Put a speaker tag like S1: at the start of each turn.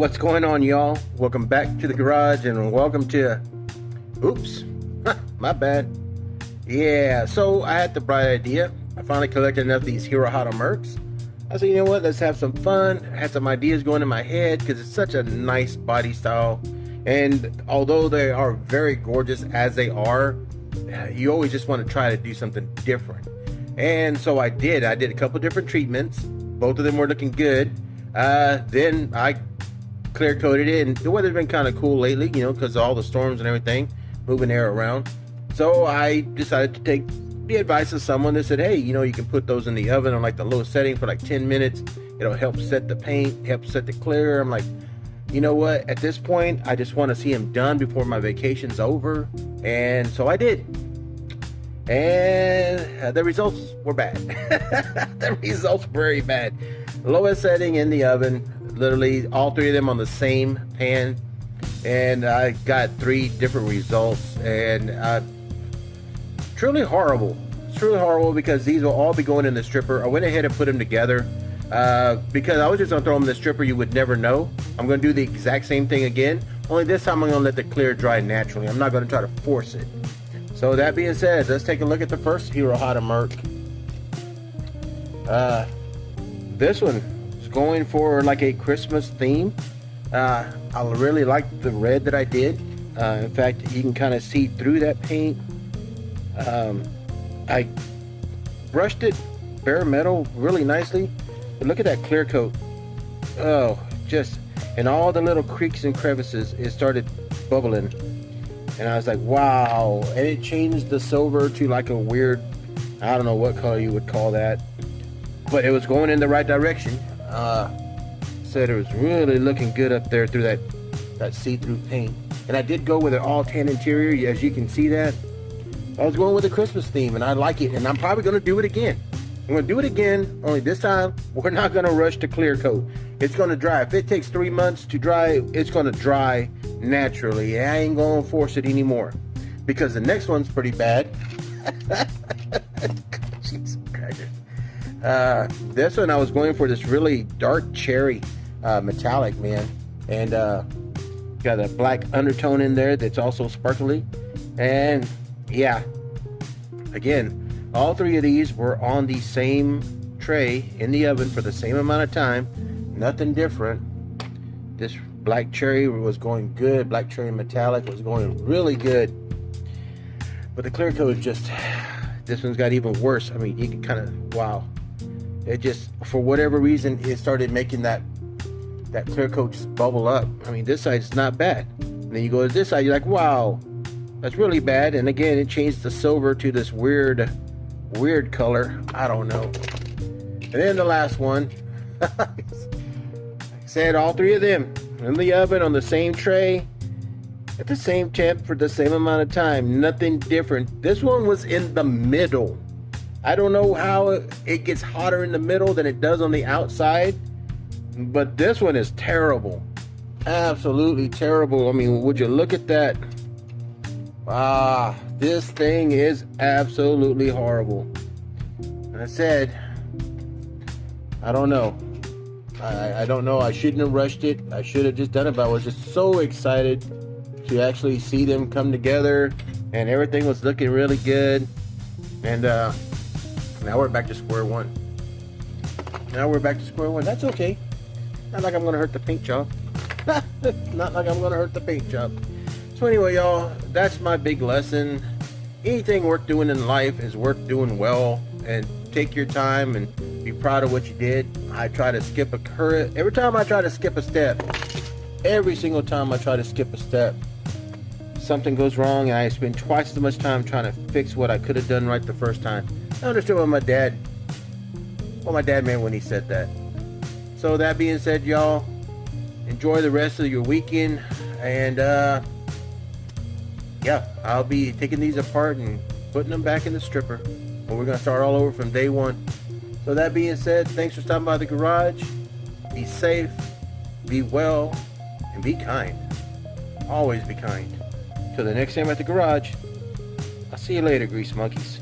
S1: What's going on, y'all? Welcome back to the garage and welcome to oops my bad. Yeah, so I had the bright idea. I finally collected enough of these Hirohata Mercs. I said, you know what, let's have some fun. I had some ideas going in my head because it's such a nice body style, and although they are very gorgeous as they are, you always just want to try to do something different. And so I did a couple different treatments. Both of them were looking good. Then I clear coated it, and the weather's been kind of cool lately, you know, because of all the storms and everything, moving air around. So I decided to take the advice of someone that said, hey, you know, you can put those in the oven on like the low setting for like 10 minutes. It'll help set the paint, help set the clear. I'm like, you know what, at this point I just want to see them done before my vacation's over. And so I did, and the results were bad. The results were very bad. Lowest setting in the oven, literally all three of them on the same pan, and I got 3 different results, and truly horrible. It's truly horrible because these will all be going in the stripper. I went ahead and put them together because I was just gonna throw them in the stripper. You would never know. I'm gonna do the exact same thing again, only this time I'm gonna let the clear dry naturally. I'm not gonna try to force it. So that being said, let's take a look at the first Hirohata Merc. This one is going for like a Christmas theme. I really like the red that I did. In fact, you can kind of see through that paint. I brushed it bare metal really nicely, but look at that clear coat. Oh, just, and all the little creaks and crevices, it started bubbling, and I was like, wow. And it changed the silver to like a weird, I don't know what color you would call that, but it was going in the right direction. Said it was really looking good up there through that see-through paint. And I did go with an all tan interior, as you can see that. I was going with a Christmas theme, and I like it, and I'm probably going to do it again. I'm going to do it again, only this time we're not going to rush to clear coat. It's going to dry. If it takes 3 months to dry, it's going to dry naturally. I ain't going to force it anymore, because the next one's pretty bad. Jesus Christ. This one I was going for this really dark cherry metallic, man, and got a black undertone in there that's also sparkly. And yeah, again, all 3 of these were on the same tray in the oven for the same amount of time. Nothing different. This black cherry was going good. Black cherry metallic was going really good, but the clear coat is just, this one's got even worse. I mean, you can kind of, wow. It just, for whatever reason, it started making that clear coat just bubble up. I mean, this side's not bad, and then you go to this side, you're like, wow, that's really bad. And again, it changed the silver to this weird color. I don't know. And then the last one, I said all 3 of them in the oven on the same tray at the same temp for the same amount of time. Nothing different. This one was in the middle. I don't know how it gets hotter in the middle than it does on the outside, but this one is terrible. Absolutely terrible. I mean, would you look at that? This thing is absolutely horrible. And I said, I don't know. I don't know. I shouldn't have rushed it. I should have just done it, but I was just so excited to actually see them come together, and everything was looking really good. And now we're back to square one. That's okay. Not like I'm gonna hurt the paint job. Not like I'm gonna hurt the paint job. So anyway, y'all, that's my big lesson. Anything worth doing in life is worth doing well, and take your time and be proud of what you did. I try to skip every time I try to skip a step. Every single time I try to skip a step, something goes wrong, and I spend twice as much time trying to fix what I could have done right the first time. I understood what my dad meant when he said that. So that being said, y'all, enjoy the rest of your weekend, and yeah, I'll be taking these apart and putting them back in the stripper, and we're gonna start all over from day one. So that being said, thanks for stopping by the garage. Be safe, be well, and be kind. Always be kind. Till the next time at the garage, I'll see you later, grease monkeys.